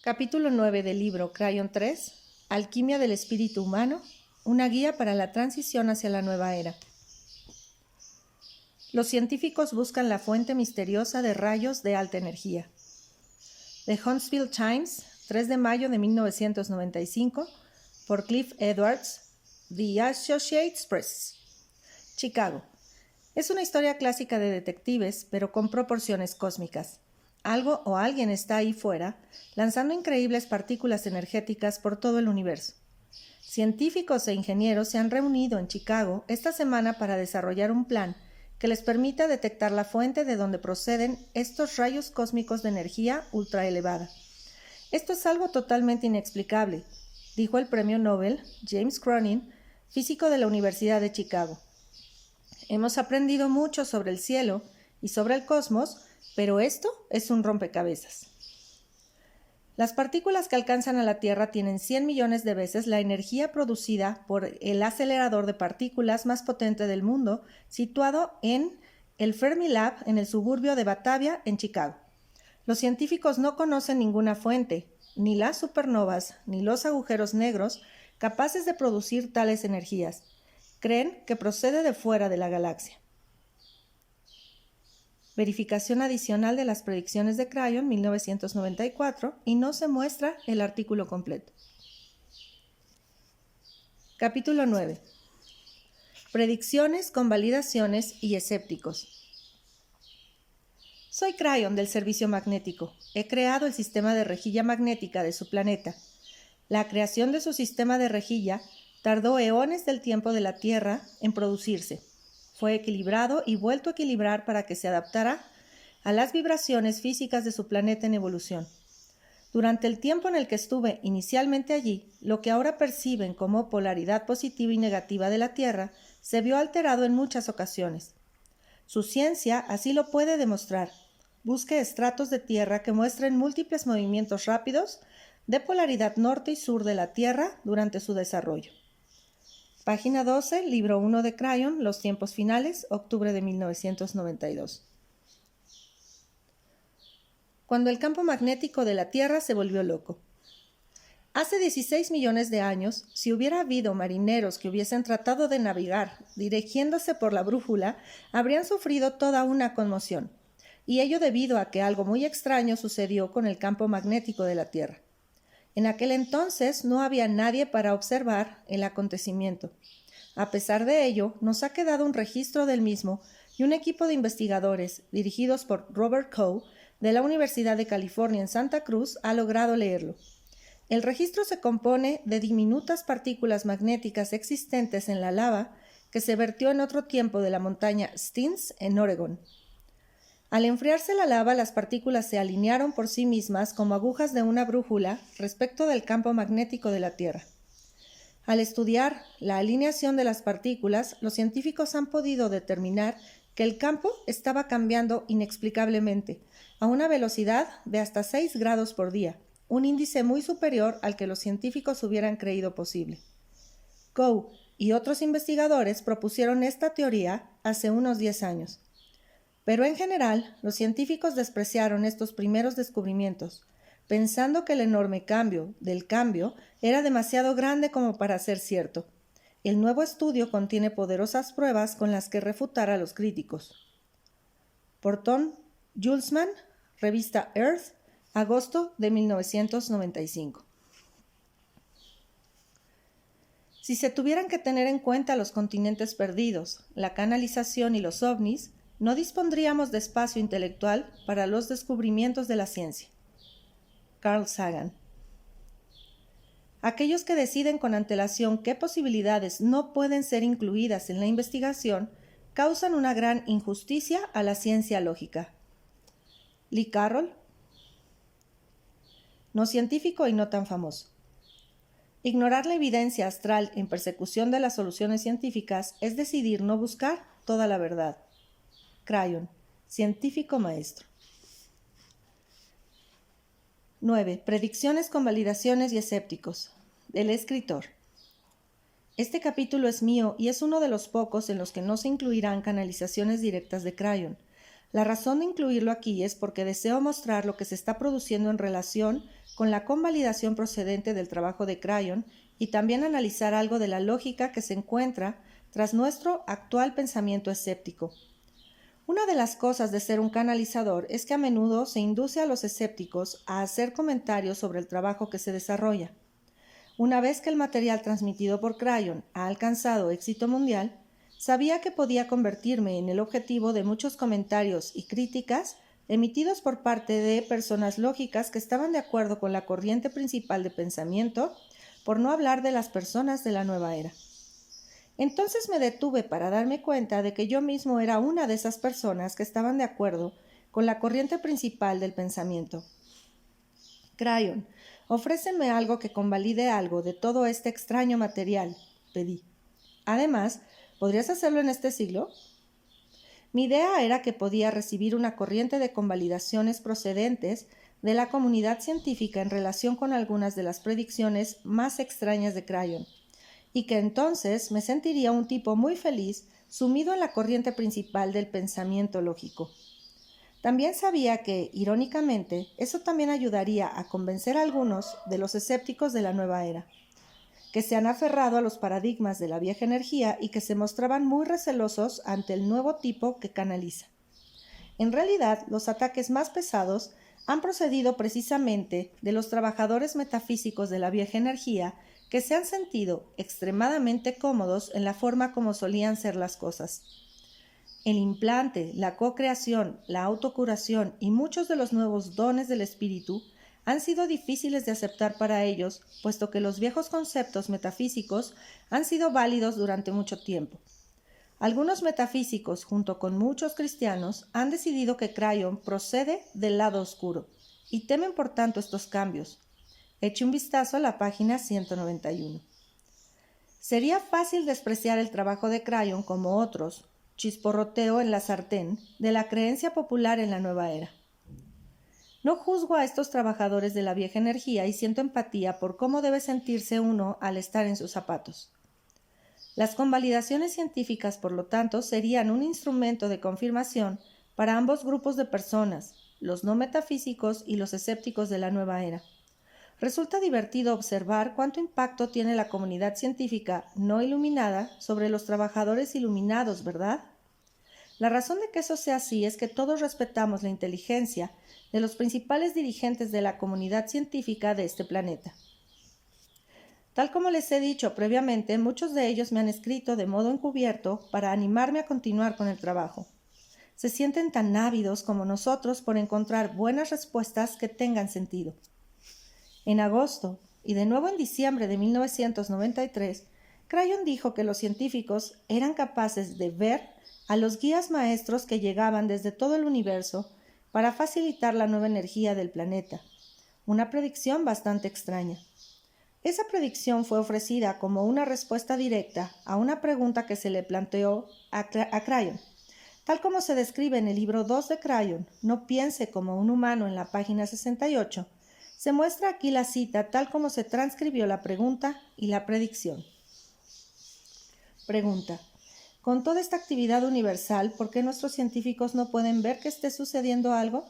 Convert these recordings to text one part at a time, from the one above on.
Capítulo 9 del libro Cryon 3, Alquimia del espíritu humano, una guía para la transición hacia la nueva era. Los científicos buscan la fuente misteriosa de rayos de alta energía. The Huntsville Times, 3 de mayo de 1995, por Cliff Edwards, The Associated Press. Chicago. Es una historia clásica de detectives, pero con proporciones cósmicas. Algo o alguien está ahí fuera, lanzando increíbles partículas energéticas por todo el universo. Científicos e ingenieros se han reunido en Chicago esta semana para desarrollar un plan que les permita detectar la fuente de donde proceden estos rayos cósmicos de energía ultraelevada. Esto es algo totalmente inexplicable, dijo el premio Nobel James Cronin, físico de la Universidad de Chicago. Hemos aprendido mucho sobre el cielo y sobre el cosmos, pero esto es un rompecabezas. Las partículas que alcanzan a la Tierra tienen 100 millones de veces la energía producida por el acelerador de partículas más potente del mundo, situado en el Fermilab en el suburbio de Batavia, en Chicago. Los científicos no conocen ninguna fuente, ni las supernovas, ni los agujeros negros, capaces de producir tales energías. Creen que procede de fuera de la galaxia. Verificación adicional de las predicciones de Cryon 1994 y no se muestra el artículo completo. Capítulo 9. Predicciones con validaciones y escépticos. Soy Cryon del Servicio Magnético. He creado el sistema de rejilla magnética de su planeta. La creación de su sistema de rejilla tardó eones del tiempo de la Tierra en producirse. Fue equilibrado y vuelto a equilibrar para que se adaptara a las vibraciones físicas de su planeta en evolución. Durante el tiempo en el que estuve inicialmente allí, lo que ahora perciben como polaridad positiva y negativa de la Tierra se vio alterado en muchas ocasiones. Su ciencia así lo puede demostrar. Busque estratos de Tierra que muestren múltiples movimientos rápidos de polaridad norte y sur de la Tierra durante su desarrollo. Página 12, libro 1 de Cryon, Los tiempos finales, octubre de 1992. Cuando el campo magnético de la Tierra se volvió loco. Hace 16 millones de años, si hubiera habido marineros que hubiesen tratado de navegar dirigiéndose por la brújula, habrían sufrido toda una conmoción, y ello debido a que algo muy extraño sucedió con el campo magnético de la Tierra. En aquel entonces no había nadie para observar el acontecimiento. A pesar de ello, nos ha quedado un registro del mismo y un equipo de investigadores, dirigidos por Robert Coe, de la Universidad de California en Santa Cruz, ha logrado leerlo. El registro se compone de diminutas partículas magnéticas existentes en la lava que se vertió en otro tiempo de la montaña Stins en Oregón. Al enfriarse la lava, las partículas se alinearon por sí mismas como agujas de una brújula respecto del campo magnético de la Tierra. Al estudiar la alineación de las partículas, los científicos han podido determinar que el campo estaba cambiando inexplicablemente, a una velocidad de hasta 6 grados por día, un índice muy superior al que los científicos hubieran creído posible. Coe y otros investigadores propusieron esta teoría hace unos 10 años. Pero en general, los científicos despreciaron estos primeros descubrimientos, pensando que el enorme cambio del cambio era demasiado grande como para ser cierto. El nuevo estudio contiene poderosas pruebas con las que refutar a los críticos. Por Tom Julesman, revista Earth, agosto de 1995. Si se tuvieran que tener en cuenta los continentes perdidos, la canalización y los ovnis, no dispondríamos de espacio intelectual para los descubrimientos de la ciencia. Carl Sagan. Aquellos que deciden con antelación qué posibilidades no pueden ser incluidas en la investigación causan una gran injusticia a la ciencia lógica. Lee Carroll. No científico y no tan famoso. Ignorar la evidencia astral en persecución de las soluciones científicas es decidir no buscar toda la verdad. Cryon, científico maestro. 9. Predicciones con validaciones y escépticos. Del escritor. Este capítulo es mío y es uno de los pocos en los que no se incluirán canalizaciones directas de Cryon. La razón de incluirlo aquí es porque deseo mostrar lo que se está produciendo en relación con la convalidación procedente del trabajo de Crayon y también analizar algo de la lógica que se encuentra tras nuestro actual pensamiento escéptico. Una de las cosas de ser un canalizador es que a menudo se induce a los escépticos a hacer comentarios sobre el trabajo que se desarrolla. Una vez que el material transmitido por Crayon ha alcanzado éxito mundial, sabía que podía convertirme en el objetivo de muchos comentarios y críticas emitidos por parte de personas lógicas que estaban de acuerdo con la corriente principal de pensamiento, por no hablar de las personas de la nueva era. Entonces me detuve para darme cuenta de que yo mismo era una de esas personas que estaban de acuerdo con la corriente principal del pensamiento. Crayon, ofréceme algo que convalide algo de todo este extraño material, pedí. Además, ¿podrías hacerlo en este siglo? Mi idea era que podía recibir una corriente de convalidaciones procedentes de la comunidad científica en relación con algunas de las predicciones más extrañas de Crayon, y que entonces me sentiría un tipo muy feliz sumido en la corriente principal del pensamiento lógico. También sabía que, irónicamente, eso también ayudaría a convencer a algunos de los escépticos de la nueva era, que se han aferrado a los paradigmas de la vieja energía y que se mostraban muy recelosos ante el nuevo tipo que canaliza. En realidad, los ataques más pesados han procedido precisamente de los trabajadores metafísicos de la vieja energía que se han sentido extremadamente cómodos en la forma como solían ser las cosas. El implante, la co-creación, la autocuración y muchos de los nuevos dones del espíritu han sido difíciles de aceptar para ellos, puesto que los viejos conceptos metafísicos han sido válidos durante mucho tiempo. Algunos metafísicos, junto con muchos cristianos, han decidido que Crayon procede del lado oscuro, y temen por tanto estos cambios. Eche un vistazo a la página 191. Sería fácil despreciar el trabajo de Crayon como otros, chisporroteo en la sartén, de la creencia popular en la nueva era. No juzgo a estos trabajadores de la vieja energía y siento empatía por cómo debe sentirse uno al estar en sus zapatos. Las convalidaciones científicas, por lo tanto, serían un instrumento de confirmación para ambos grupos de personas, los no metafísicos y los escépticos de la nueva era. Resulta divertido observar cuánto impacto tiene la comunidad científica no iluminada sobre los trabajadores iluminados, ¿verdad? La razón de que eso sea así es que todos respetamos la inteligencia de los principales dirigentes de la comunidad científica de este planeta. Tal como les he dicho previamente, muchos de ellos me han escrito de modo encubierto para animarme a continuar con el trabajo. Se sienten tan ávidos como nosotros por encontrar buenas respuestas que tengan sentido. En agosto, y de nuevo en diciembre de 1993, Crayon dijo que los científicos eran capaces de ver a los guías maestros que llegaban desde todo el universo para facilitar la nueva energía del planeta, una predicción bastante extraña. Esa predicción fue ofrecida como una respuesta directa a una pregunta que se le planteó a Crayon. Tal como se describe en el libro 2 de Crayon, No piense como un humano, en la página 68, se muestra aquí la cita tal como se transcribió la pregunta y la predicción. Pregunta: con toda esta actividad universal, ¿por qué nuestros científicos no pueden ver que esté sucediendo algo?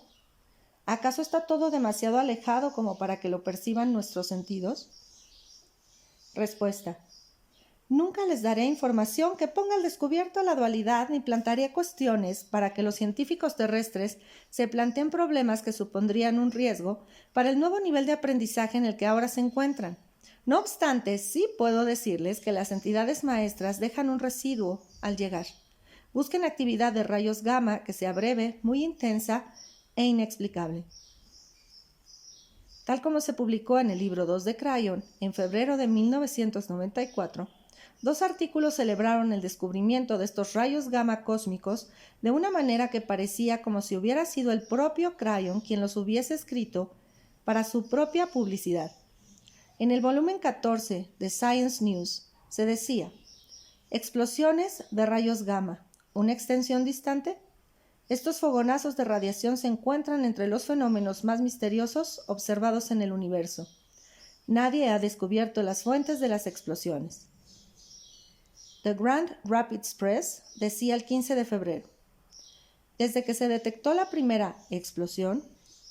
¿Acaso está todo demasiado alejado como para que lo perciban nuestros sentidos? Respuesta: nunca les daré información que ponga al descubierto la dualidad ni plantaré cuestiones para que los científicos terrestres se planteen problemas que supondrían un riesgo para el nuevo nivel de aprendizaje en el que ahora se encuentran. No obstante, sí puedo decirles que las entidades maestras dejan un residuo al llegar. Busquen actividad de rayos gamma que sea breve, muy intensa e inexplicable. Tal como se publicó en el libro 2 de Crayon, en febrero de 1994, 2 artículos celebraron el descubrimiento de estos rayos gamma cósmicos de una manera que parecía como si hubiera sido el propio Crayon quien los hubiese escrito para su propia publicidad. En el volumen 14 de Science News se decía: explosiones de rayos gamma, ¿una extensión distante? Estos fogonazos de radiación se encuentran entre los fenómenos más misteriosos observados en el universo. Nadie ha descubierto las fuentes de las explosiones. The Grand Rapids Press decía el 15 de febrero: desde que se detectó la primera explosión,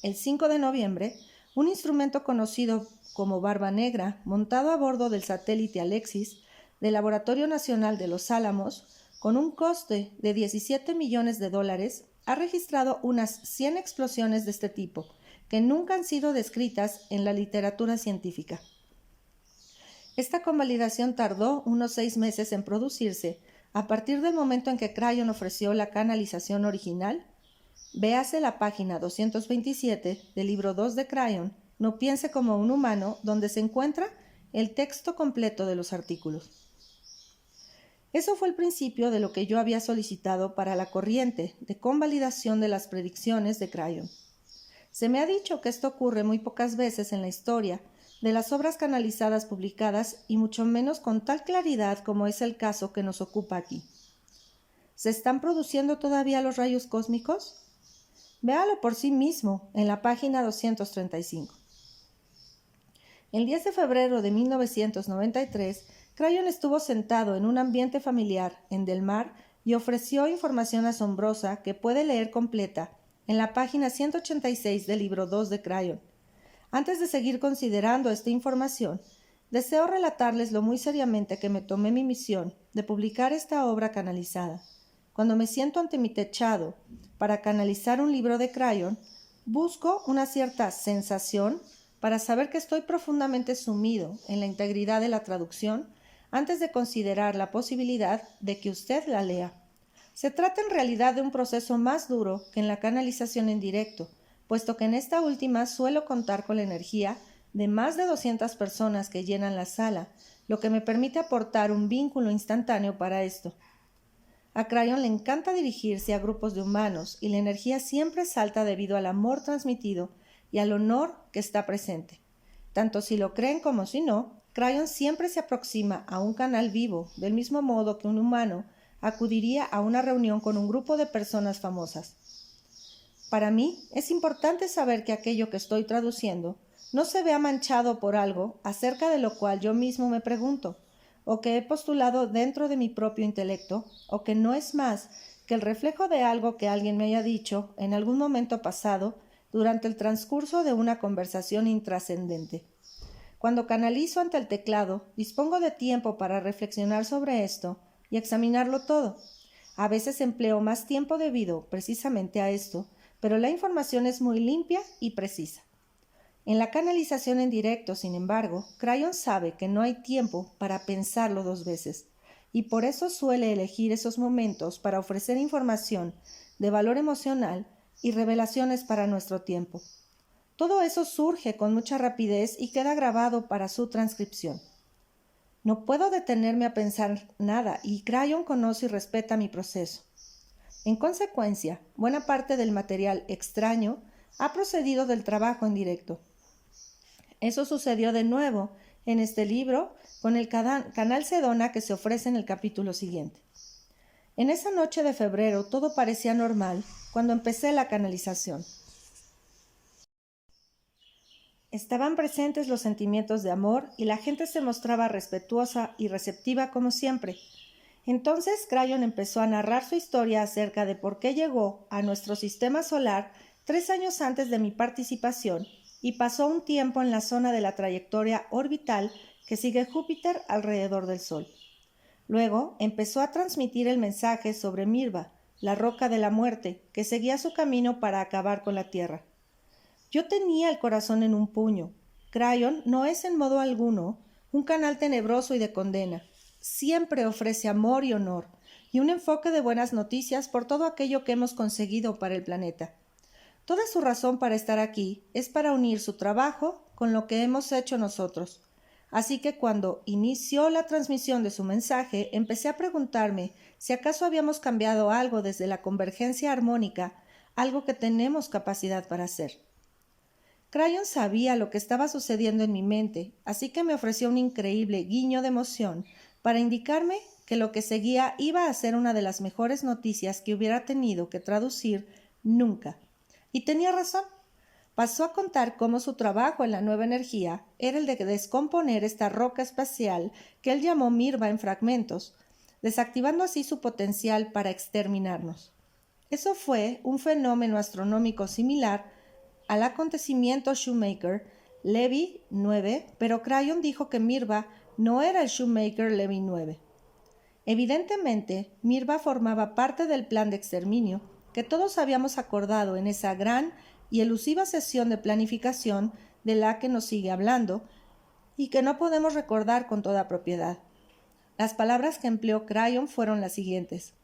el 5 de noviembre, un instrumento conocido como Barba Negra, montado a bordo del satélite Alexis del Laboratorio Nacional de Los Álamos, con un coste de $17 millones, ha registrado unas 100 explosiones de este tipo, que nunca han sido descritas en la literatura científica. Esta convalidación tardó unos 6 meses en producirse a partir del momento en que Crayon ofreció la canalización original. Véase la página 227 del libro 2 de Crayon, No piense como un humano, donde se encuentra el texto completo de los artículos. Eso fue el principio de lo que yo había solicitado para la corriente de convalidación de las predicciones de Crayon. Se me ha dicho que esto ocurre muy pocas veces en la historia de las obras canalizadas publicadas y mucho menos con tal claridad como es el caso que nos ocupa aquí. ¿Se están produciendo todavía los rayos cósmicos? Véalo por sí mismo en la página 235. El 10 de febrero de 1993, Crayon estuvo sentado en un ambiente familiar en Del Mar y ofreció información asombrosa que puede leer completa en la página 186 del libro 2 de Crayon. Antes de seguir considerando esta información, deseo relatarles lo muy seriamente que me tomé mi misión de publicar esta obra canalizada. Cuando me siento ante mi techado para canalizar un libro de Crayon, busco una cierta sensación para saber que estoy profundamente sumido en la integridad de la traducción antes de considerar la posibilidad de que usted la lea. Se trata en realidad de un proceso más duro que en la canalización en directo, puesto que en esta última suelo contar con la energía de más de 200 personas que llenan la sala, lo que me permite aportar un vínculo instantáneo para esto. A Crayon le encanta dirigirse a grupos de humanos y la energía siempre salta debido al amor transmitido y al honor que está presente. Tanto si lo creen como si no, Crayon siempre se aproxima a un canal vivo, del mismo modo que un humano acudiría a una reunión con un grupo de personas famosas. Para mí es importante saber que aquello que estoy traduciendo no se vea manchado por algo acerca de lo cual yo mismo me pregunto, o que he postulado dentro de mi propio intelecto, o que no es más que el reflejo de algo que alguien me haya dicho en algún momento pasado durante el transcurso de una conversación intrascendente. Cuando canalizo ante el teclado, dispongo de tiempo para reflexionar sobre esto y examinarlo todo. A veces empleo más tiempo debido precisamente a esto, pero la información es muy limpia y precisa. En la canalización en directo, sin embargo, Crayon sabe que no hay tiempo para pensarlo 2 veces, y por eso suele elegir esos momentos para ofrecer información de valor emocional y revelaciones para nuestro tiempo. Todo eso surge con mucha rapidez y queda grabado para su transcripción. No puedo detenerme a pensar nada y Crayon conoce y respeta mi proceso. En consecuencia, buena parte del material extraño ha procedido del trabajo en directo. Eso sucedió de nuevo en este libro con el canal Sedona que se ofrece en el capítulo siguiente. En esa noche de febrero todo parecía normal cuando empecé la canalización. Estaban presentes los sentimientos de amor y la gente se mostraba respetuosa y receptiva como siempre. Entonces Crayon empezó a narrar su historia acerca de por qué llegó a nuestro sistema solar 3 años antes de mi participación y pasó un tiempo en la zona de la trayectoria orbital que sigue Júpiter alrededor del Sol. Luego empezó a transmitir el mensaje sobre Mirva, la roca de la muerte, que seguía su camino para acabar con la Tierra. Yo tenía el corazón en un puño. Crayon no es en modo alguno un canal tenebroso y de condena. Siempre ofrece amor y honor, y un enfoque de buenas noticias por todo aquello que hemos conseguido para el planeta. Toda su razón para estar aquí es para unir su trabajo con lo que hemos hecho nosotros. Así que cuando inició la transmisión de su mensaje, empecé a preguntarme si acaso habíamos cambiado algo desde la convergencia armónica, algo que tenemos capacidad para hacer. Crayon sabía lo que estaba sucediendo en mi mente, así que me ofreció un increíble guiño de emoción para indicarme que lo que seguía iba a ser una de las mejores noticias que hubiera tenido que traducir nunca. Y tenía razón. Pasó a contar cómo su trabajo en la nueva energía era el de descomponer esta roca espacial que él llamó Mirva en fragmentos, desactivando así su potencial para exterminarnos. Eso fue un fenómeno astronómico similar al acontecimiento Shoemaker Levy 9, pero Crayon dijo que Mirva no era el Shoemaker Levy 9. Evidentemente, Mirva formaba parte del plan de exterminio que todos habíamos acordado en esa gran y elusiva sesión de planificación de la que nos sigue hablando y que no podemos recordar con toda propiedad. Las palabras que empleó Crayon fueron las siguientes: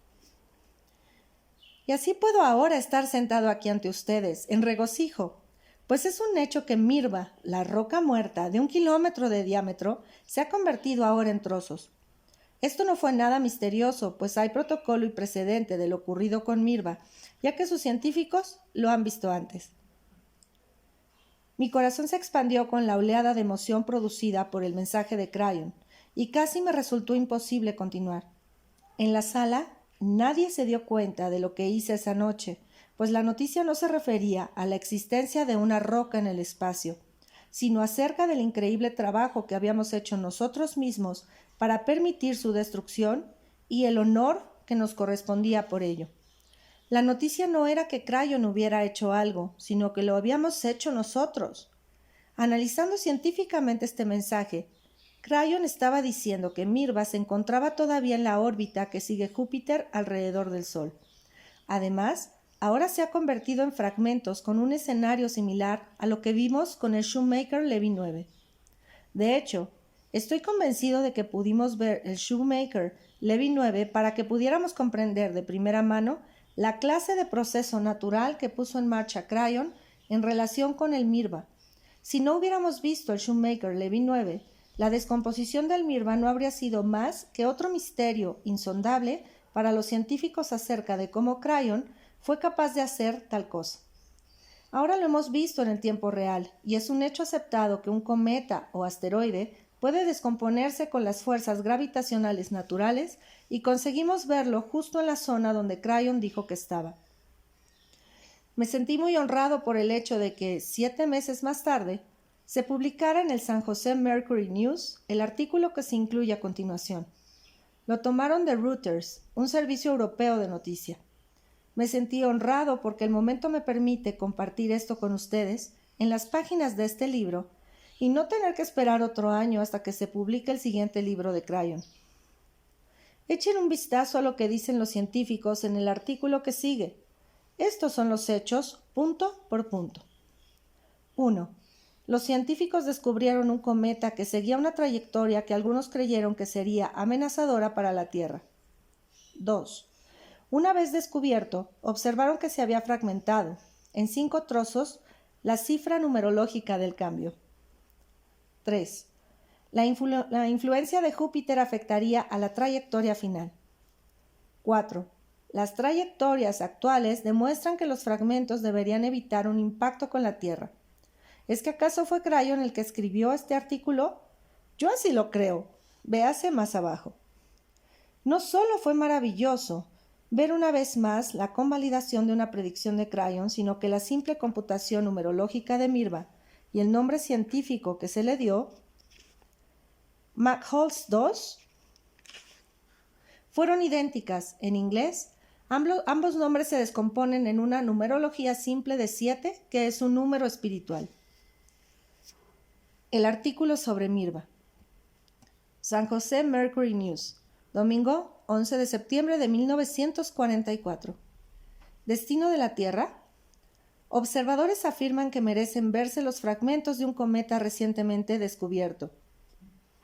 y así puedo ahora estar sentado aquí ante ustedes, en regocijo, pues es un hecho que Mirva, la roca muerta de 1 kilómetro de diámetro, se ha convertido ahora en trozos. Esto no fue nada misterioso, pues hay protocolo y precedente de lo ocurrido con Mirva, ya que sus científicos lo han visto antes. Mi corazón se expandió con la oleada de emoción producida por el mensaje de Crayon, y casi me resultó imposible continuar. En la sala, nadie se dio cuenta de lo que hice esa noche, pues la noticia no se refería a la existencia de una roca en el espacio, sino acerca del increíble trabajo que habíamos hecho nosotros mismos para permitir su destrucción y el honor que nos correspondía por ello. La noticia no era que Crayon hubiera hecho algo, sino que lo habíamos hecho nosotros. Analizando científicamente este mensaje, Crayon estaba diciendo que Mirva se encontraba todavía en la órbita que sigue Júpiter alrededor del Sol. Además, ahora se ha convertido en fragmentos con un escenario similar a lo que vimos con el Shoemaker Levy 9. De hecho, estoy convencido de que pudimos ver el Shoemaker Levy 9 para que pudiéramos comprender de primera mano la clase de proceso natural que puso en marcha Crayon en relación con el Mirva. Si no hubiéramos visto el Shoemaker Levy 9, la descomposición del Mirva no habría sido más que otro misterio insondable para los científicos acerca de cómo Crayon fue capaz de hacer tal cosa. Ahora lo hemos visto en el tiempo real, y es un hecho aceptado que un cometa o asteroide puede descomponerse con las fuerzas gravitacionales naturales, y conseguimos verlo justo en la zona donde Crayon dijo que estaba. Me sentí muy honrado por el hecho de que, 7 meses más tarde, se publicara en el San Jose Mercury News el artículo que se incluye a continuación. Lo tomaron de Reuters, un servicio europeo de noticia. Me sentí honrado porque el momento me permite compartir esto con ustedes en las páginas de este libro y no tener que esperar otro año hasta que se publique el siguiente libro de Crayon. Echen un vistazo a lo que dicen los científicos en el artículo que sigue. Estos son los hechos, punto por punto. 1. Los científicos descubrieron un cometa que seguía una trayectoria que algunos creyeron que sería amenazadora para la Tierra. 2. Una vez descubierto, observaron que se había fragmentado, en 5 trozos, la cifra numerológica del cambio. 3. La influencia de Júpiter afectaría a la trayectoria final. 4. Las trayectorias actuales demuestran que los fragmentos deberían evitar un impacto con la Tierra. ¿Es que acaso fue Crayon el que escribió este artículo? Yo así lo creo. Véase más abajo. No solo fue maravilloso ver una vez más la convalidación de una predicción de Crayon, sino que la simple computación numerológica de Mirva y el nombre científico que se le dio, McHoltz 2, fueron idénticas. En inglés, ambos nombres se descomponen en una numerología simple de 7, que es un número espiritual. El artículo sobre Mirva. San Jose Mercury News, domingo 11 de septiembre de 1944. ¿Destino de la Tierra? Observadores afirman que merecen verse los fragmentos de un cometa recientemente descubierto.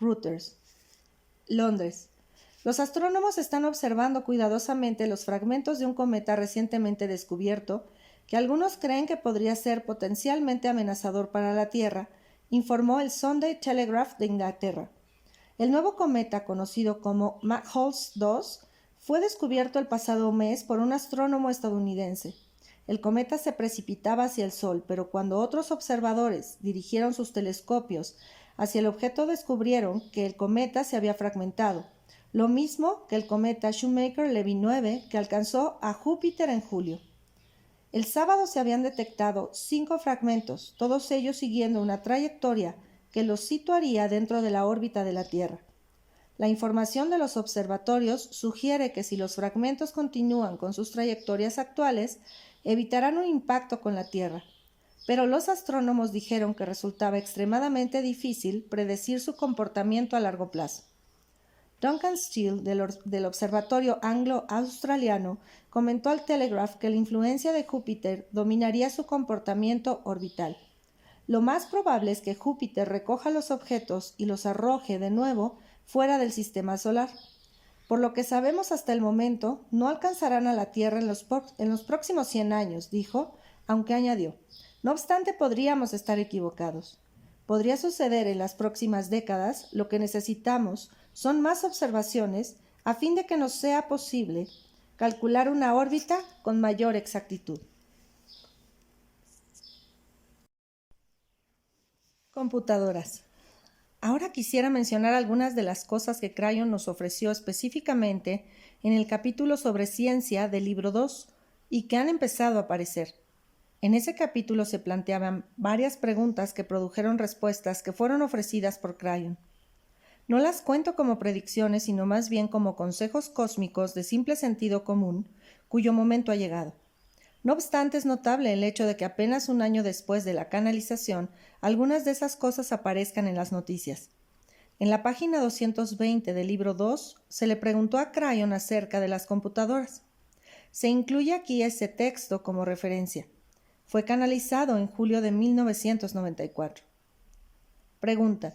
Reuters. Londres. Los astrónomos están observando cuidadosamente los fragmentos de un cometa recientemente descubierto que algunos creen que podría ser potencialmente amenazador para la Tierra, informó el Sunday Telegraph de Inglaterra. El nuevo cometa, conocido como McHoltz 2, fue descubierto el pasado mes por un astrónomo estadounidense. El cometa se precipitaba hacia el Sol, pero cuando otros observadores dirigieron sus telescopios hacia el objeto descubrieron que el cometa se había fragmentado, lo mismo que el cometa Shoemaker-Levy 9 que alcanzó a Júpiter en julio. El sábado se habían detectado 5 fragmentos, todos ellos siguiendo una trayectoria que los situaría dentro de la órbita de la Tierra. La información de los observatorios sugiere que si los fragmentos continúan con sus trayectorias actuales, evitarán un impacto con la Tierra. pero los astrónomos dijeron que resultaba extremadamente difícil predecir su comportamiento a largo plazo. Duncan Steele, del Observatorio Anglo-Australiano, comentó al Telegraph que la influencia de Júpiter dominaría su comportamiento orbital. Lo más probable es que Júpiter recoja los objetos y los arroje de nuevo fuera del sistema solar. Por lo que sabemos hasta el momento, no alcanzarán a la Tierra en los próximos 100 años, dijo, aunque añadió, no obstante podríamos estar equivocados. Podría suceder en las próximas décadas. Lo que necesitamos son más observaciones a fin de que nos sea posible calcular una órbita con mayor exactitud. Computadoras. Ahora quisiera mencionar algunas de las cosas que Crayon nos ofreció específicamente en el capítulo sobre ciencia del libro 2 y que han empezado a aparecer. En ese capítulo se planteaban varias preguntas que produjeron respuestas que fueron ofrecidas por Crayon. No las cuento como predicciones, sino más bien como consejos cósmicos de simple sentido común, cuyo momento ha llegado. No obstante, es notable el hecho de que apenas un año después de la canalización, algunas de esas cosas aparezcan en las noticias. En la página 220 del libro 2 se le preguntó a Crayon acerca de las computadoras. Se incluye aquí ese texto como referencia. Fue canalizado en julio de 1994. Pregunta: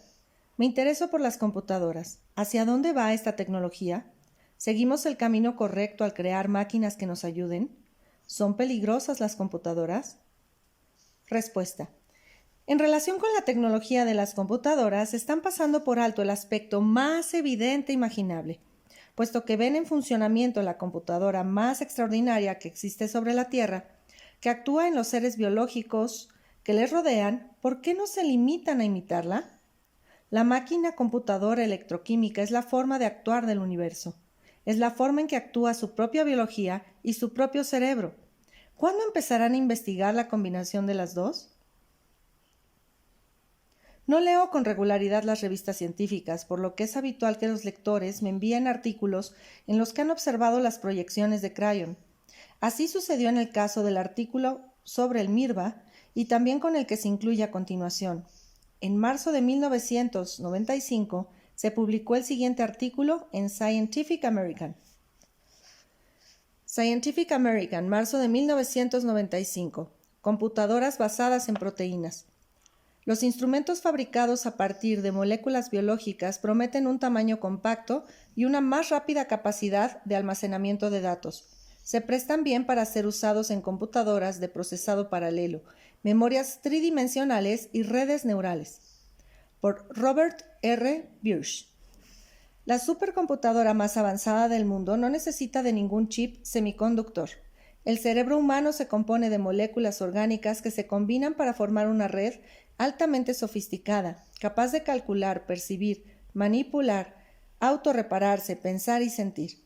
me intereso por las computadoras. ¿Hacia dónde va esta tecnología? ¿Seguimos el camino correcto al crear máquinas que nos ayuden? ¿Son peligrosas las computadoras? Respuesta: en relación con la tecnología de las computadoras, están pasando por alto el aspecto más evidente imaginable, puesto que ven en funcionamiento la computadora más extraordinaria que existe sobre la Tierra, que actúa en los seres biológicos que les rodean. ¿Por qué no se limitan a imitarla? La máquina computadora electroquímica es la forma de actuar del universo. Es la forma en que actúa su propia biología y su propio cerebro. ¿Cuándo empezarán a investigar la combinación de las dos? No leo con regularidad las revistas científicas, por lo que es habitual que los lectores me envíen artículos en los que han observado las proyecciones de Crayon. Así sucedió en el caso del artículo sobre el MIRVA y también con el que se incluye a continuación. En marzo de 1995 se publicó el siguiente artículo en Scientific American. Scientific American, marzo de 1995. Computadoras basadas en proteínas. Los instrumentos fabricados a partir de moléculas biológicas prometen un tamaño compacto y una más rápida capacidad de almacenamiento de datos. Se prestan bien para ser usados en computadoras de procesado paralelo, memorias tridimensionales y redes neurales. Por Robert R. Birch. La supercomputadora más avanzada del mundo no necesita de ningún chip semiconductor. El cerebro humano se compone de moléculas orgánicas que se combinan para formar una red altamente sofisticada, capaz de calcular, percibir, manipular, autorrepararse, pensar y sentir.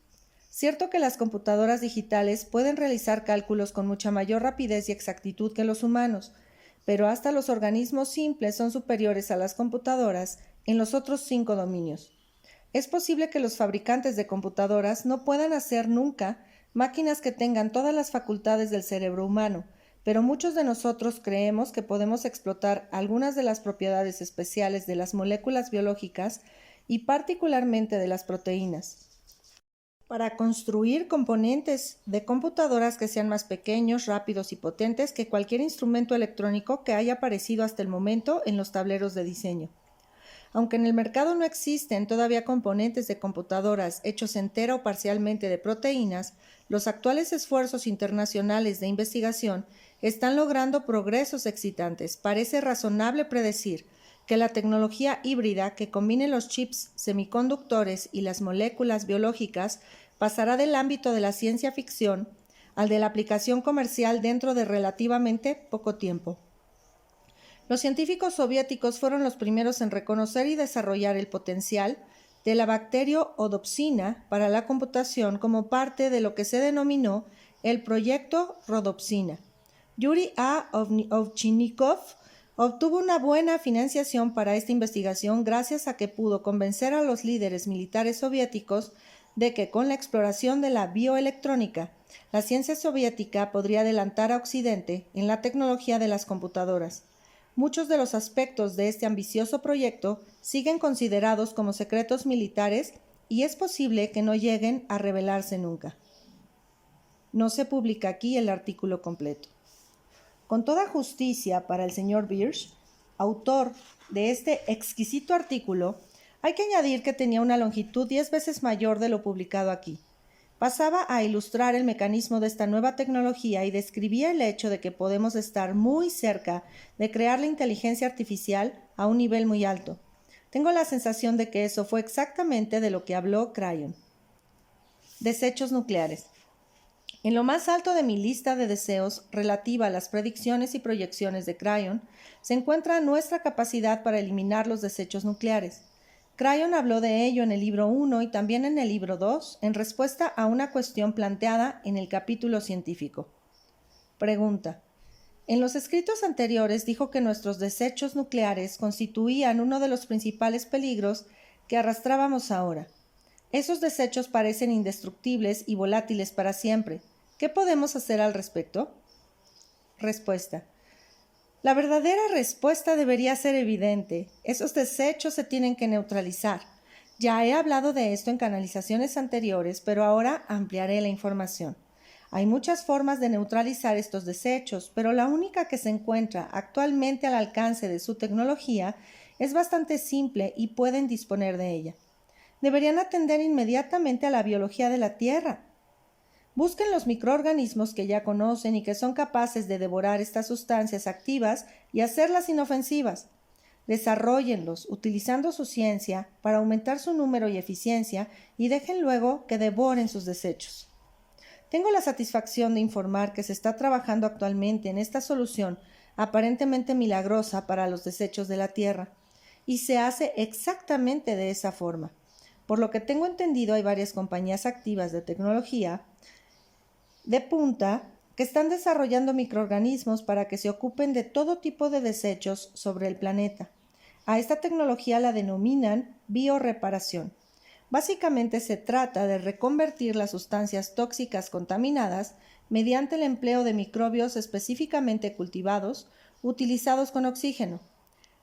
Cierto que las computadoras digitales pueden realizar cálculos con mucha mayor rapidez y exactitud que los humanos, pero hasta los organismos simples son superiores a las computadoras en los otros 5 dominios. Es posible que los fabricantes de computadoras no puedan hacer nunca máquinas que tengan todas las facultades del cerebro humano, pero muchos de nosotros creemos que podemos explotar algunas de las propiedades especiales de las moléculas biológicas y particularmente de las proteínas, para construir componentes de computadoras que sean más pequeños, rápidos y potentes que cualquier instrumento electrónico que haya aparecido hasta el momento en los tableros de diseño. Aunque en el mercado no existen todavía componentes de computadoras hechos entera o parcialmente de proteínas, los actuales esfuerzos internacionales de investigación están logrando progresos excitantes. Parece razonable predecir que la tecnología híbrida que combine los chips semiconductores y las moléculas biológicas pasará del ámbito de la ciencia ficción al de la aplicación comercial dentro de relativamente poco tiempo. Los científicos soviéticos fueron los primeros en reconocer y desarrollar el potencial de la bacteriopodopsina para la computación como parte de lo que se denominó el proyecto Rodopsina. Yuri A. Ovchinnikov obtuvo una buena financiación para esta investigación gracias a que pudo convencer a los líderes militares soviéticos de que con la exploración de la bioelectrónica La ciencia soviética podría adelantar a Occidente en la tecnología de las computadoras. Muchos de los aspectos de este ambicioso proyecto siguen considerados como secretos militares y es posible que no lleguen a revelarse nunca. No se publica aquí el artículo completo. Con toda justicia para el señor Birch, autor de este exquisito artículo, hay que añadir que tenía una longitud 10 veces mayor de lo publicado aquí. Pasaba a ilustrar el mecanismo de esta nueva tecnología y describía el hecho de que podemos estar muy cerca de crear la inteligencia artificial a un nivel muy alto. Tengo la sensación de que eso fue exactamente de lo que habló Crayon. Desechos nucleares. En lo más alto de mi lista de deseos relativa a las predicciones y proyecciones de Crayon se encuentra nuestra capacidad para eliminar los desechos nucleares. Crayon habló de ello en el libro 1 y también en el libro 2 en respuesta a una cuestión planteada en el capítulo científico. Pregunta. En los escritos anteriores dijo que nuestros desechos nucleares constituían uno de los principales peligros que arrastrábamos ahora. Esos desechos parecen indestructibles y volátiles para siempre. ¿Qué podemos hacer al respecto? Respuesta. La verdadera respuesta debería ser evidente. Esos desechos se tienen que neutralizar. Ya he hablado de esto en canalizaciones anteriores, pero ahora ampliaré la información. Hay muchas formas de neutralizar estos desechos, pero la única que se encuentra actualmente al alcance de su tecnología es bastante simple y pueden disponer de ella. Deberían atender inmediatamente a la biología de la Tierra. Busquen los microorganismos que ya conocen y que son capaces de devorar estas sustancias activas y hacerlas inofensivas. Desarróllenlos utilizando su ciencia para aumentar su número y eficiencia y dejen luego que devoren sus desechos. Tengo la satisfacción de informar que se está trabajando actualmente en esta solución aparentemente milagrosa para los desechos de la Tierra, y se hace exactamente de esa forma. Por lo que tengo entendido, hay varias compañías activas de tecnología de punta que están desarrollando microorganismos para que se ocupen de todo tipo de desechos sobre el planeta. A esta tecnología la denominan bioreparación. Básicamente se trata de reconvertir las sustancias tóxicas contaminadas mediante el empleo de microbios específicamente cultivados, utilizados con oxígeno.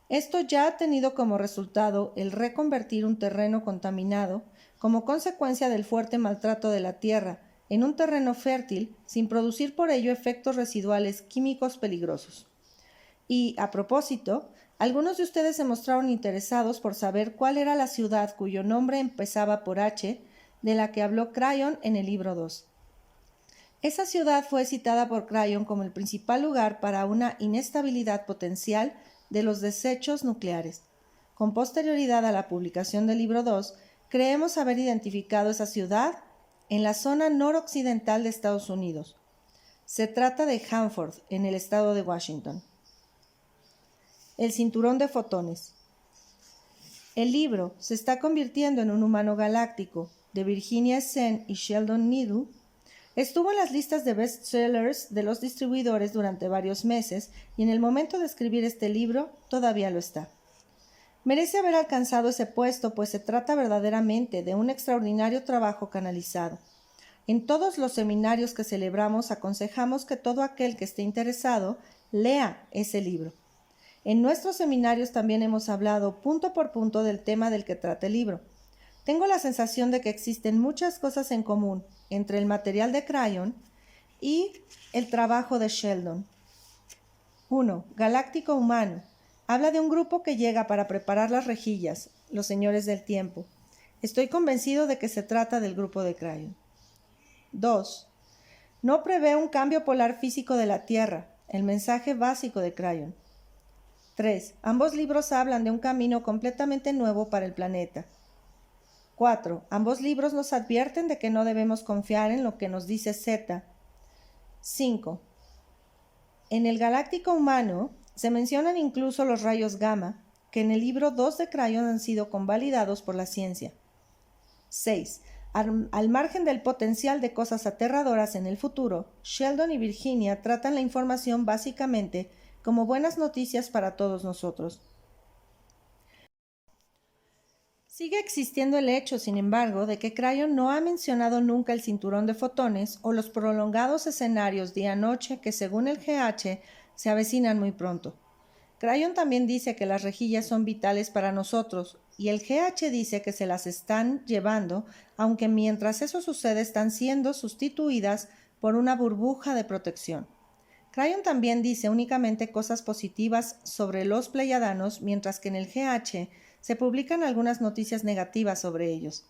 Esto ya ha tenido como resultado el reconvertir un terreno contaminado como consecuencia del fuerte maltrato de la tierra en un terreno fértil sin producir por ello efectos residuales químicos peligrosos. Y, a propósito, algunos de ustedes se mostraron interesados por saber cuál era la ciudad cuyo nombre empezaba por H, de la que habló Crayon en el libro 2. Esa ciudad fue citada por Crayon como el principal lugar para una inestabilidad potencial de los desechos nucleares. Con posterioridad a la publicación del libro 2, creemos haber identificado esa ciudad en la zona noroccidental de Estados Unidos. Se trata de Hanford, en el estado de Washington. El cinturón de fotones. El libro Se está convirtiendo en un humano galáctico, de Virginia Sen y Sheldon Needle, estuvo en las listas de bestsellers de los distribuidores durante varios meses y en el momento de escribir este libro todavía lo está. Merece haber alcanzado ese puesto, pues se trata verdaderamente de un extraordinario trabajo canalizado. En todos los seminarios que celebramos aconsejamos que todo aquel que esté interesado lea ese libro. En nuestros seminarios también hemos hablado punto por punto del tema del que trata el libro. Tengo la sensación de que existen muchas cosas en común entre el material de Crayon y el trabajo de Sheldon. 1. Galáctico humano. Habla de un grupo que llega para preparar las rejillas, los señores del tiempo. Estoy convencido de que se trata del grupo de Crayon. 2. No prevé un cambio polar físico de la Tierra, el mensaje básico de Crayon. 3. Ambos libros hablan de un camino completamente nuevo para el planeta. 4. Ambos libros nos advierten de que no debemos confiar en lo que nos dice Z. 5. En el Galáctico humano se mencionan incluso los rayos gamma, que en el libro 2 de Crayon han sido convalidados por la ciencia. 6. Al margen del potencial de cosas aterradoras en el futuro, Sheldon y Virginia tratan la información básicamente como buenas noticias para todos nosotros. Sigue existiendo el hecho, sin embargo, de que Crayon no ha mencionado nunca el cinturón de fotones o los prolongados escenarios día-noche que, según el GH, se avecinan muy pronto. Crayon también dice que las rejillas son vitales para nosotros y el GH dice que se las están llevando, aunque mientras eso sucede están siendo sustituidas por una burbuja de protección. Crayon también dice únicamente cosas positivas sobre los pleiadianos, mientras que en el GH se publican algunas noticias negativas sobre ellos.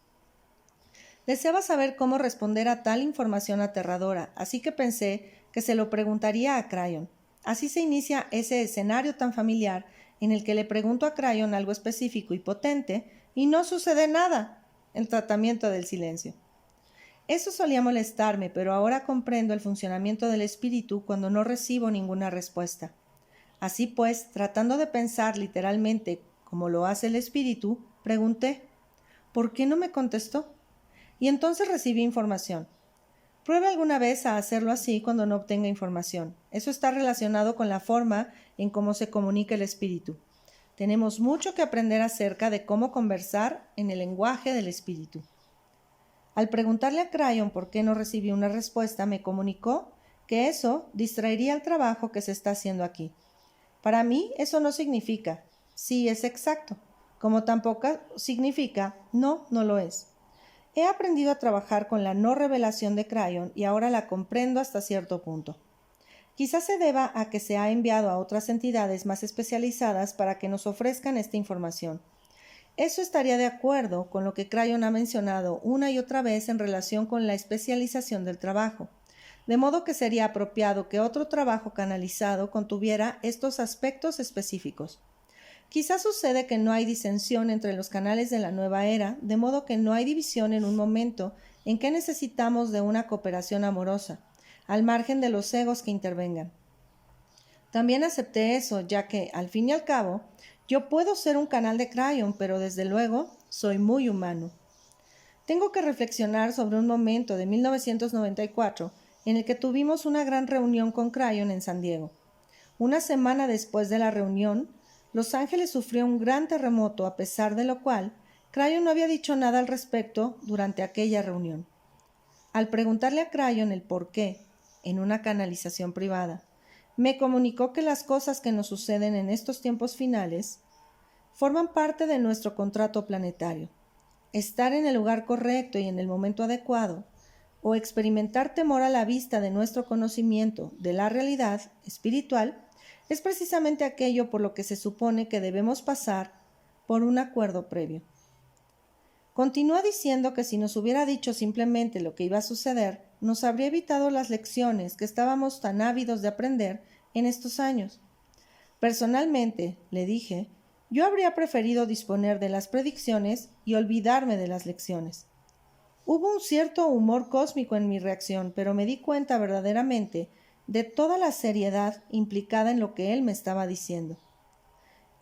Deseaba saber cómo responder a tal información aterradora, así que pensé que se lo preguntaría a Crayon. Así se inicia ese escenario tan familiar en el que le pregunto a Crayon algo específico y potente y no sucede nada, el tratamiento del silencio. Eso solía molestarme, pero ahora comprendo el funcionamiento del espíritu cuando no recibo ninguna respuesta. Así pues, tratando de pensar literalmente como lo hace el espíritu, pregunté, ¿por qué no me contestó? Y entonces recibí información. Pruebe alguna vez a hacerlo así cuando no obtenga información. Eso está relacionado con la forma en cómo se comunica el espíritu. Tenemos mucho que aprender acerca de cómo conversar en el lenguaje del espíritu. Al preguntarle a Crayon por qué no recibí una respuesta, me comunicó que eso distraería el trabajo que se está haciendo aquí. Para mí eso no significa sí es exacto, como tampoco significa no lo es. He aprendido a trabajar con la no revelación de Crayon y ahora la comprendo hasta cierto punto. Quizás se deba a que se ha enviado a otras entidades más especializadas para que nos ofrezcan esta información. Eso estaría de acuerdo con lo que Crayon ha mencionado una y otra vez en relación con la especialización del trabajo, de modo que sería apropiado que otro trabajo canalizado contuviera estos aspectos específicos. Quizás sucede que no hay disensión entre los canales de la nueva era, de modo que no hay división en un momento en que necesitamos de una cooperación amorosa, al margen de los egos que intervengan. También acepté eso, ya que, al fin y al cabo, yo puedo ser un canal de Crayon, pero desde luego soy muy humano. Tengo que reflexionar sobre un momento de 1994 en el que tuvimos una gran reunión con Crayon en San Diego. Una semana después de la reunión, Los Ángeles sufrió un gran terremoto, a pesar de lo cual Crayon no había dicho nada al respecto durante aquella reunión. Al preguntarle a Crayon el por qué, en una canalización privada, me comunicó que las cosas que nos suceden en estos tiempos finales forman parte de nuestro contrato planetario. Estar en el lugar correcto y en el momento adecuado, o experimentar temor a la vista de nuestro conocimiento de la realidad espiritual, es precisamente aquello por lo que se supone que debemos pasar por un acuerdo previo. Continúa diciendo que si nos hubiera dicho simplemente lo que iba a suceder, nos habría evitado las lecciones que estábamos tan ávidos de aprender en estos años. Personalmente, le dije, yo habría preferido disponer de las predicciones y olvidarme de las lecciones. Hubo un cierto humor cósmico en mi reacción, pero me di cuenta verdaderamente de toda la seriedad implicada en lo que él me estaba diciendo.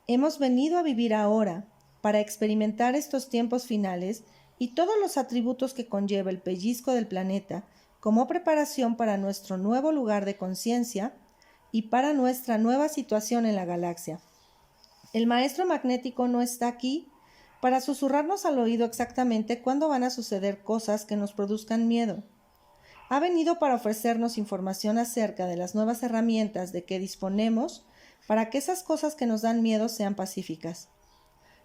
Hemos venido a vivir ahora para experimentar estos tiempos finales y todos los atributos que conlleva el pellizco del planeta como preparación para nuestro nuevo lugar de conciencia y para nuestra nueva situación en la galaxia. El maestro magnético no está aquí para susurrarnos al oído exactamente cuándo van a suceder cosas que nos produzcan miedo. Ha venido para ofrecernos información acerca de las nuevas herramientas de que disponemos para que esas cosas que nos dan miedo sean pacíficas.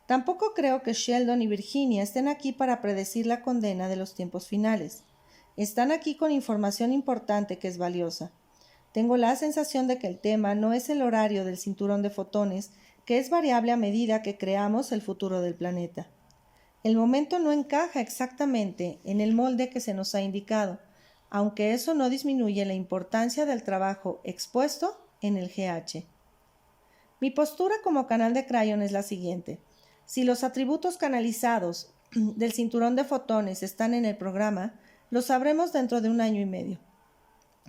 Tampoco creo que Sheldon y Virginia estén aquí para predecir la condena de los tiempos finales. Están aquí con información importante que es valiosa. Tengo la sensación de que el tema no es el horario del cinturón de fotones, que es variable a medida que creamos el futuro del planeta. El momento no encaja exactamente en el molde que se nos ha indicado, aunque eso no disminuye la importancia del trabajo expuesto en el GH. Mi postura como canal de Crayon es la siguiente. Si los atributos canalizados del cinturón de fotones están en el programa, lo sabremos dentro de 1 año y medio.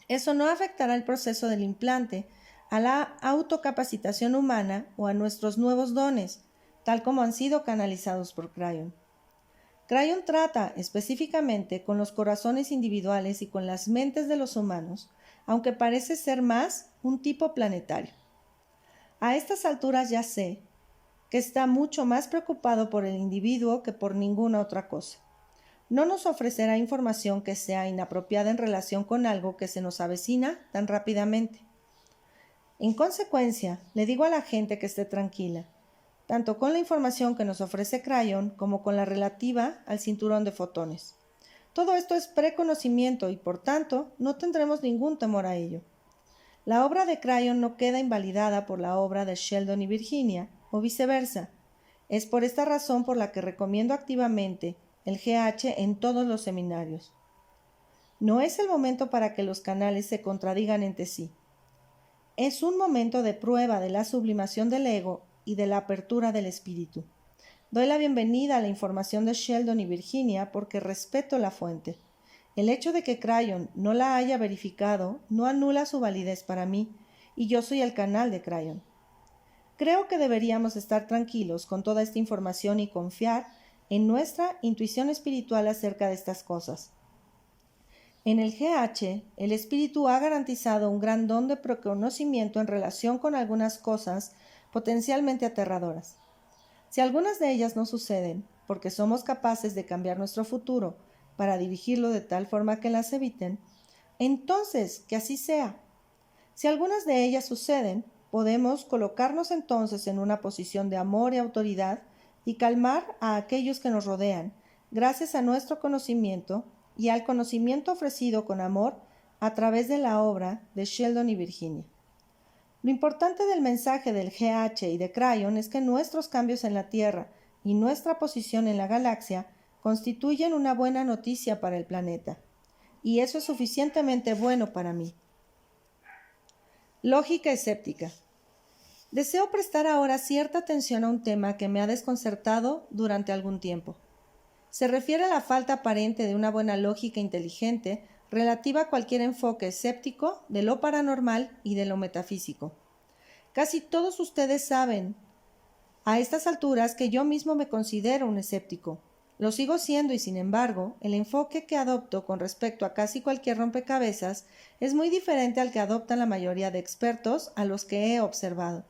Eso no afectará el proceso del implante, a la autocapacitación humana o a nuestros nuevos dones, tal como han sido canalizados por Crayon. Crayon trata específicamente con los corazones individuales y con las mentes de los humanos, aunque parece ser más un tipo planetario. A estas alturas ya sé que está mucho más preocupado por el individuo que por ninguna otra cosa. No nos ofrecerá información que sea inapropiada en relación con algo que se nos avecina tan rápidamente. En consecuencia, le digo a la gente que esté tranquila, tanto con la información que nos ofrece Crayon como con la relativa al cinturón de fotones. Todo esto es preconocimiento y, por tanto, no tendremos ningún temor a ello. La obra de Crayon no queda invalidada por la obra de Sheldon y Virginia, o viceversa. Es por esta razón por la que recomiendo activamente el GH en todos los seminarios. No es el momento para que los canales se contradigan entre sí. Es un momento de prueba de la sublimación del ego y de la apertura del espíritu. Doy la bienvenida a la información de Sheldon y Virginia porque respeto la fuente. El hecho de que Crayon no la haya verificado no anula su validez para mí, y yo soy el canal de Crayon. Creo que deberíamos estar tranquilos con toda esta información y confiar en nuestra intuición espiritual acerca de estas cosas. En el GH, el espíritu ha garantizado un gran don de preconocimiento en relación con algunas cosas potencialmente aterradoras. Si algunas de ellas no suceden, porque somos capaces de cambiar nuestro futuro para dirigirlo de tal forma que las eviten, entonces que así sea. Si algunas de ellas suceden, podemos colocarnos entonces en una posición de amor y autoridad y calmar a aquellos que nos rodean, gracias a nuestro conocimiento y al conocimiento ofrecido con amor a través de la obra de Sheldon y Virginia. Lo importante del mensaje del GH y de Crayon es que nuestros cambios en la Tierra y nuestra posición en la galaxia constituyen una buena noticia para el planeta, y eso es suficientemente bueno para mí. Lógica escéptica. Deseo prestar ahora cierta atención a un tema que me ha desconcertado durante algún tiempo. Se refiere a la falta aparente de una buena lógica inteligente relativa a cualquier enfoque escéptico de lo paranormal y de lo metafísico. Casi todos ustedes saben a estas alturas que yo mismo me considero un escéptico. Lo sigo siendo y, sin embargo, el enfoque que adopto con respecto a casi cualquier rompecabezas es muy diferente al que adoptan la mayoría de expertos a los que he observado.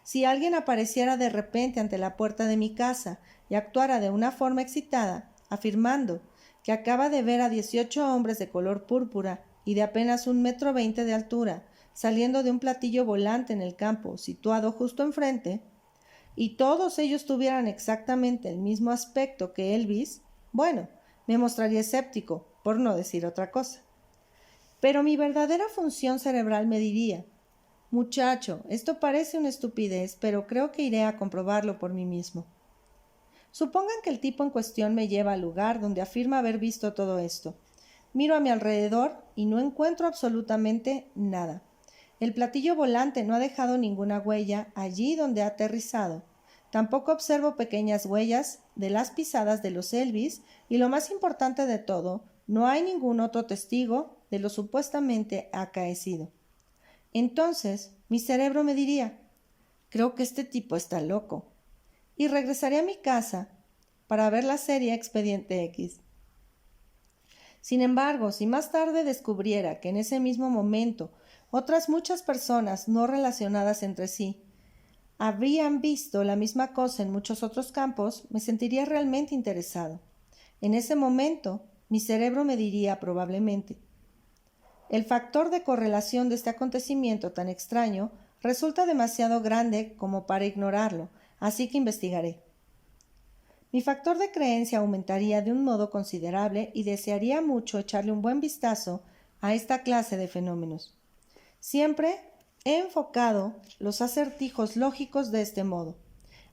Si alguien apareciera de repente ante la puerta de mi casa y actuara de una forma excitada, afirmando que acaba de ver a 18 hombres de color púrpura y de apenas 1,20 m de altura, saliendo de un platillo volante en el campo situado justo enfrente, y todos ellos tuvieran exactamente el mismo aspecto que Elvis, bueno, me mostraría escéptico, por no decir otra cosa. Pero mi verdadera función cerebral me diría: muchacho, esto parece una estupidez, pero creo que iré a comprobarlo por mí mismo. Supongan que el tipo en cuestión me lleva al lugar donde afirma haber visto todo esto. Miro a mi alrededor y no encuentro absolutamente nada. El platillo volante no ha dejado ninguna huella allí donde ha aterrizado. Tampoco observo pequeñas huellas de las pisadas de los Elvis y, lo más importante de todo, no hay ningún otro testigo de lo supuestamente acaecido. Entonces, mi cerebro me diría: creo que este tipo está loco, y regresaré a mi casa para ver la serie Expediente X. Sin embargo, si más tarde descubriera que en ese mismo momento otras muchas personas no relacionadas entre sí habrían visto la misma cosa en muchos otros campos, me sentiría realmente interesado. En ese momento, mi cerebro me diría probablemente: el factor de correlación de este acontecimiento tan extraño resulta demasiado grande como para ignorarlo, así que investigaré. Mi factor de creencia aumentaría de un modo considerable y desearía mucho echarle un buen vistazo a esta clase de fenómenos. Siempre he enfocado los acertijos lógicos de este modo.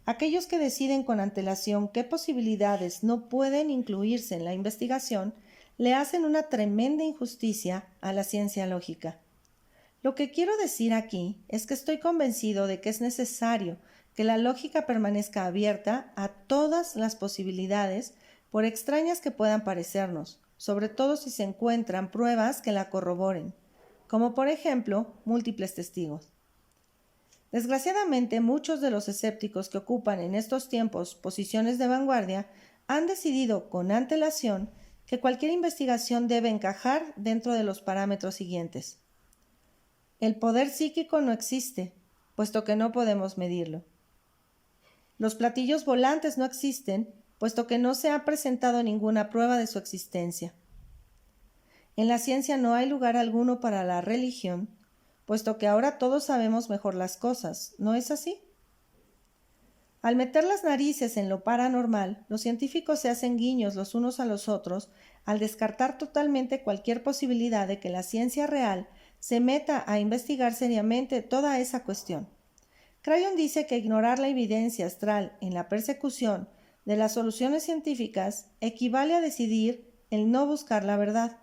Aquellos que deciden con antelación qué posibilidades no pueden incluirse en la investigación le hacen una tremenda injusticia a la ciencia lógica. Lo que quiero decir aquí es que estoy convencido de que es necesario que la lógica permanezca abierta a todas las posibilidades, por extrañas que puedan parecernos, sobre todo si se encuentran pruebas que la corroboren, como por ejemplo múltiples testigos. Desgraciadamente, muchos de los escépticos que ocupan en estos tiempos posiciones de vanguardia han decidido con antelación que cualquier investigación debe encajar dentro de los parámetros siguientes. El poder psíquico no existe, puesto que no podemos medirlo. Los platillos volantes no existen, puesto que no se ha presentado ninguna prueba de su existencia. En la ciencia no hay lugar alguno para la religión, puesto que ahora todos sabemos mejor las cosas, ¿no es así? Al meter las narices en lo paranormal, los científicos se hacen guiños los unos a los otros al descartar totalmente cualquier posibilidad de que la ciencia real se meta a investigar seriamente toda esa cuestión. Crayon dice que ignorar la evidencia astral en la persecución de las soluciones científicas equivale a decidir el no buscar la verdad.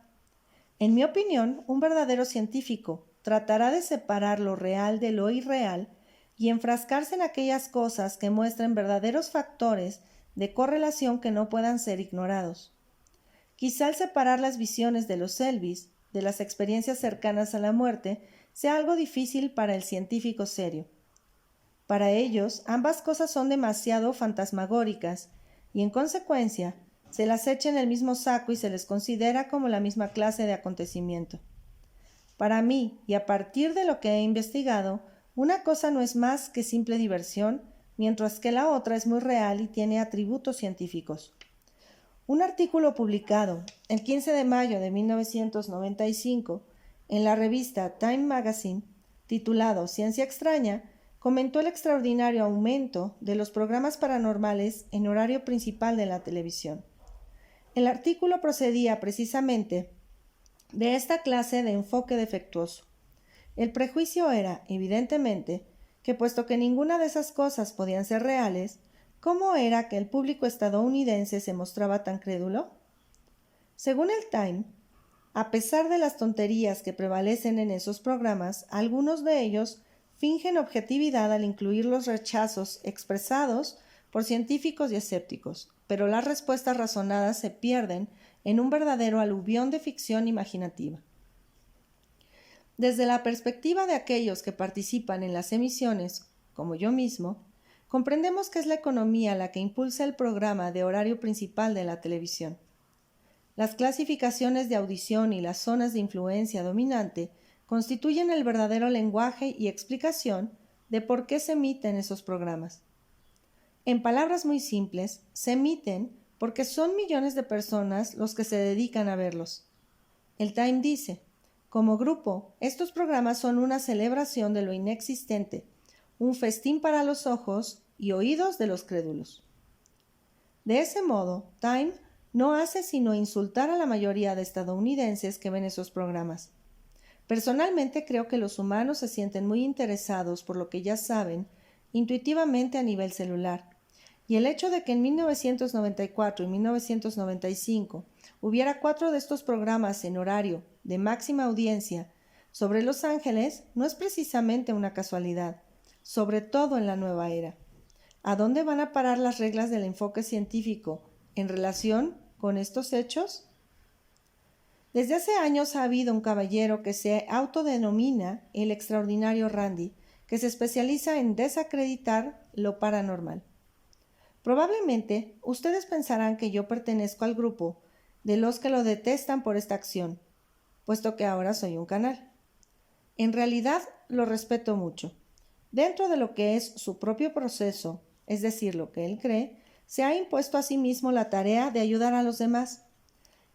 En mi opinión, un verdadero científico tratará de separar lo real de lo irreal y enfrascarse en aquellas cosas que muestren verdaderos factores de correlación que no puedan ser ignorados. Quizá al separar las visiones de los Elvis de las experiencias cercanas a la muerte sea algo difícil para el científico serio. Para ellos, ambas cosas son demasiado fantasmagóricas y, en consecuencia, se las echa en el mismo saco y se les considera como la misma clase de acontecimiento. Para mí, y a partir de lo que he investigado, una cosa no es más que simple diversión, mientras que la otra es muy real y tiene atributos científicos. Un artículo publicado el 15 de mayo de 1995 en la revista Time Magazine, titulado Ciencia Extraña, comentó el extraordinario aumento de los programas paranormales en horario principal de la televisión. El artículo procedía precisamente de esta clase de enfoque defectuoso. El prejuicio era, evidentemente, que puesto que ninguna de esas cosas podían ser reales, ¿cómo era que el público estadounidense se mostraba tan crédulo? Según el Time, a pesar de las tonterías que prevalecen en esos programas, algunos de ellos fingen objetividad al incluir los rechazos expresados por científicos y escépticos, pero las respuestas razonadas se pierden en un verdadero aluvión de ficción imaginativa. Desde la perspectiva de aquellos que participan en las emisiones, como yo mismo, comprendemos que es la economía la que impulsa el programa de horario principal de la televisión. Las clasificaciones de audición y las zonas de influencia dominante constituyen el verdadero lenguaje y explicación de por qué se emiten esos programas. En palabras muy simples, se emiten porque son millones de personas los que se dedican a verlos. El Time dice: como grupo, estos programas son una celebración de lo inexistente, un festín para los ojos y oídos de los crédulos. De ese modo, Time no hace sino insultar a la mayoría de estadounidenses que ven esos programas. Personalmente creo que los humanos se sienten muy interesados por lo que ya saben intuitivamente a nivel celular, y el hecho de que en 1994 y 1995 hubiera 4 de estos programas en horario de máxima audiencia sobre Los Ángeles no es precisamente una casualidad, sobre todo en la nueva era. ¿A dónde van a parar las reglas del enfoque científico en relación con estos hechos? Desde hace años ha habido un caballero que se autodenomina el extraordinario Randi, que se especializa en desacreditar lo paranormal. Probablemente ustedes pensarán que yo pertenezco al grupo de los que lo detestan por esta acción, puesto que ahora soy un canal. En realidad lo respeto mucho. Dentro de lo que es su propio proceso, es decir, lo que él cree, se ha impuesto a sí mismo la tarea de ayudar a los demás.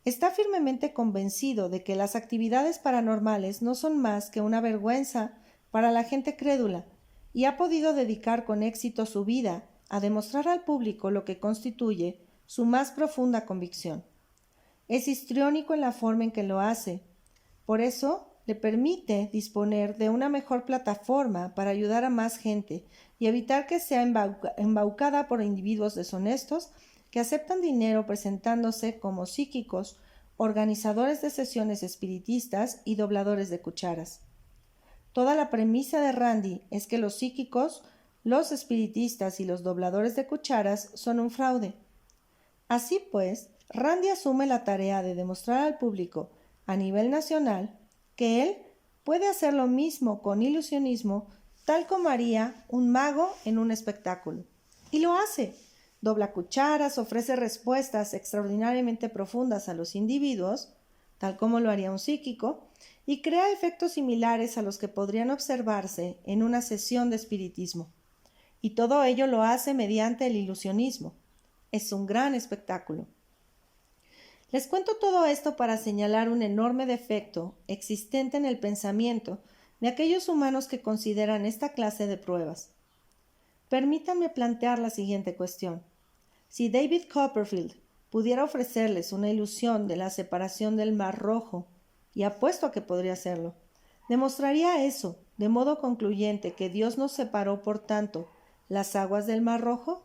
Está firmemente convencido de que las actividades paranormales no son más que una vergüenza para la gente crédula y ha podido dedicar con éxito su vida a demostrar al público lo que constituye su más profunda convicción. Es histriónico en la forma en que lo hace. Por eso le permite disponer de una mejor plataforma para ayudar a más gente y evitar que sea embaucada por individuos deshonestos que aceptan dinero presentándose como psíquicos, organizadores de sesiones espiritistas y dobladores de cucharas. Toda la premisa de Randi es que los psíquicos, los espiritistas y los dobladores de cucharas son un fraude. Así pues, Randi asume la tarea de demostrar al público, a nivel nacional, que él puede hacer lo mismo con ilusionismo, tal como haría un mago en un espectáculo. Y lo hace. Dobla cucharas, ofrece respuestas extraordinariamente profundas a los individuos, tal como lo haría un psíquico, y crea efectos similares a los que podrían observarse en una sesión de espiritismo. y todo ello lo hace mediante el ilusionismo. Es un gran espectáculo. Les cuento todo esto para señalar un enorme defecto existente en el pensamiento de aquellos humanos que consideran esta clase de pruebas. Permítanme plantear la siguiente cuestión. Si David Copperfield pudiera ofrecerles una ilusión de la separación del Mar Rojo, y apuesto a que podría hacerlo, ¿demostraría eso, de modo concluyente, que Dios nos separó, por tanto, las aguas del Mar Rojo?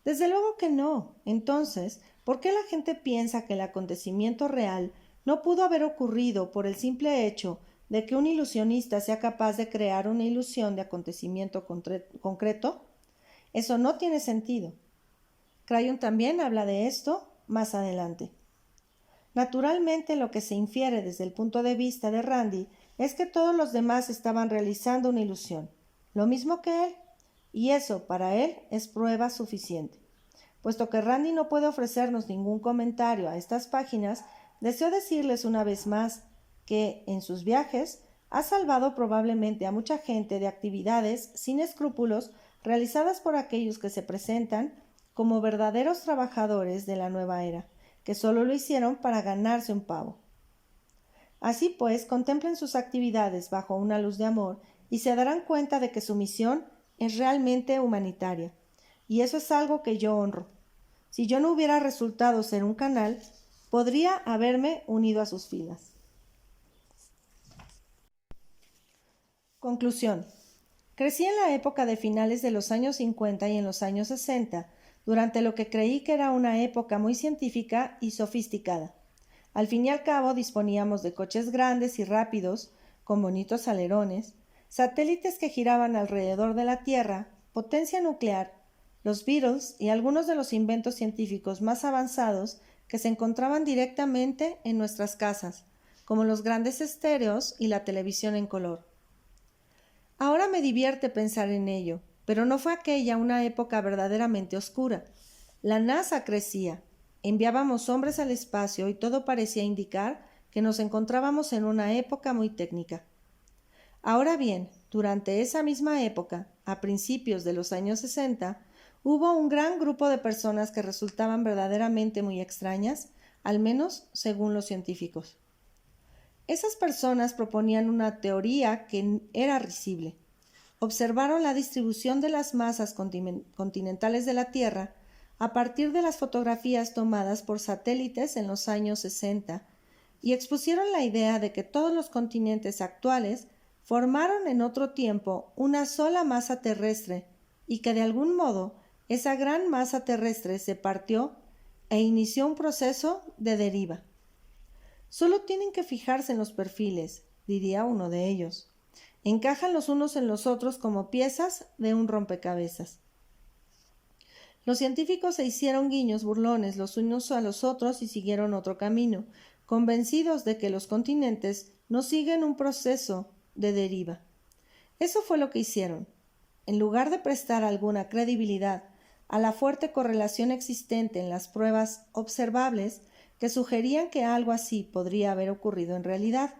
Desde luego que no. Entonces, ¿por qué la gente piensa que el acontecimiento real no pudo haber ocurrido por el simple hecho de que un ilusionista sea capaz de crear una ilusión de acontecimiento concreto? Eso no tiene sentido. Crayon también habla de esto más adelante. Naturalmente, lo que se infiere desde el punto de vista de Randi es que todos los demás estaban realizando una ilusión, lo mismo que él, y eso para él es prueba suficiente. Puesto que Randi no puede ofrecernos ningún comentario a estas páginas, deseo decirles una vez más que, en sus viajes, ha salvado probablemente a mucha gente de actividades sin escrúpulos realizadas por aquellos que se presentan como verdaderos trabajadores de la nueva era, que solo lo hicieron para ganarse un pavo. Así pues, contemplen sus actividades bajo una luz de amor y se darán cuenta de que su misión es realmente humanitaria, y eso es algo que yo honro. Si yo no hubiera resultado ser un canal, podría haberme unido a sus filas. Conclusión. Crecí en la época de finales de los años 50 y en los años 60, durante lo que creí que era una época muy científica y sofisticada. Al fin y al cabo disponíamos de coches grandes y rápidos, con bonitos alerones, satélites que giraban alrededor de la Tierra, potencia nuclear, los Beatles y algunos de los inventos científicos más avanzados que se encontraban directamente en nuestras casas, como los grandes estéreos y la televisión en color. Ahora me divierte pensar en ello, pero no fue aquella una época verdaderamente oscura. La NASA crecía, enviábamos hombres al espacio y todo parecía indicar que nos encontrábamos en una época muy técnica. Ahora bien, durante esa misma época, a principios de los años 60, hubo un gran grupo de personas que resultaban verdaderamente muy extrañas, al menos según los científicos. Esas personas proponían una teoría que era risible. Observaron la distribución de las masas continentales de la Tierra a partir de las fotografías tomadas por satélites en los años 60 y expusieron la idea de que todos los continentes actuales formaron en otro tiempo una sola masa terrestre y que de algún modo esa gran masa terrestre se partió e inició un proceso de deriva. Solo tienen que fijarse en los perfiles, diría uno de ellos. Encajan los unos en los otros como piezas de un rompecabezas. Los científicos se hicieron guiños burlones los unos a los otros y siguieron otro camino, convencidos de que los continentes no siguen un proceso de deriva. Eso fue lo que hicieron. En lugar de prestar alguna credibilidad a la fuerte correlación existente en las pruebas observables que sugerían que algo así podría haber ocurrido en realidad.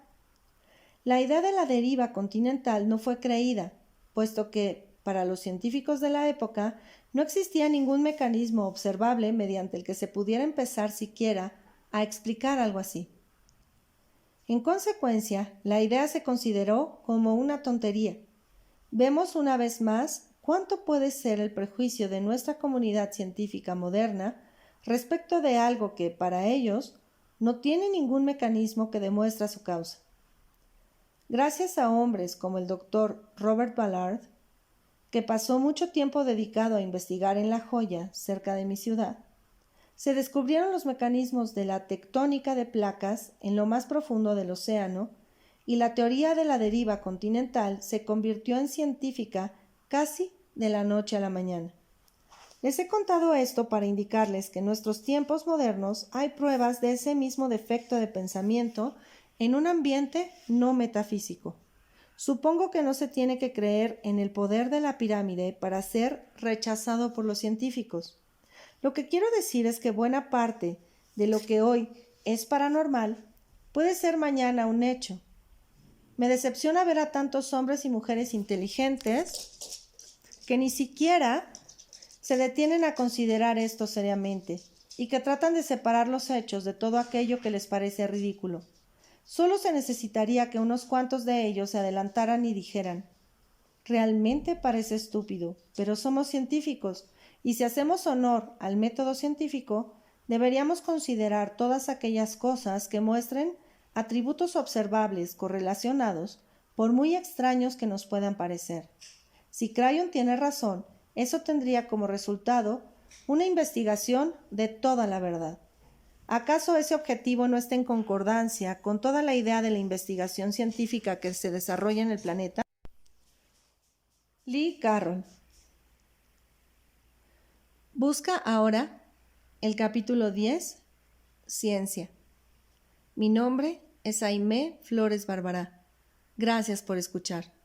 La idea de la deriva continental no fue creída, puesto que, para los científicos de la época, no existía ningún mecanismo observable mediante el que se pudiera empezar siquiera a explicar algo así. En consecuencia, la idea se consideró como una tontería. Vemos una vez más cuánto puede ser el prejuicio de nuestra comunidad científica moderna respecto de algo que, para ellos, no tiene ningún mecanismo que demuestre su causa. Gracias a hombres como el doctor Robert Ballard, que pasó mucho tiempo dedicado a investigar en La Joya, cerca de mi ciudad, se descubrieron los mecanismos de la tectónica de placas en lo más profundo del océano y la teoría de la deriva continental se convirtió en científica casi de la noche a la mañana. Les he contado esto para indicarles que en nuestros tiempos modernos hay pruebas de ese mismo defecto de pensamiento en un ambiente no metafísico. Supongo que no se tiene que creer en el poder de la pirámide para ser rechazado por los científicos. Lo que quiero decir es que buena parte de lo que hoy es paranormal puede ser mañana un hecho. Me decepciona ver a tantos hombres y mujeres inteligentes que ni siquiera se detienen a considerar esto seriamente y que tratan de separar los hechos de todo aquello que les parece ridículo. Solo se necesitaría que unos cuantos de ellos se adelantaran y dijeran: realmente parece estúpido, pero somos científicos, y si hacemos honor al método científico, deberíamos considerar todas aquellas cosas que muestren atributos observables correlacionados, por muy extraños que nos puedan parecer. Si Crayon tiene razón, eso tendría como resultado una investigación de toda la verdad. ¿Acaso ese objetivo no está en concordancia con toda la idea de la investigación científica que se desarrolla en el planeta? Lee Carroll. Busca ahora el capítulo 10, Ciencia. Mi nombre es Aimé Flores Barbará. Gracias por escuchar.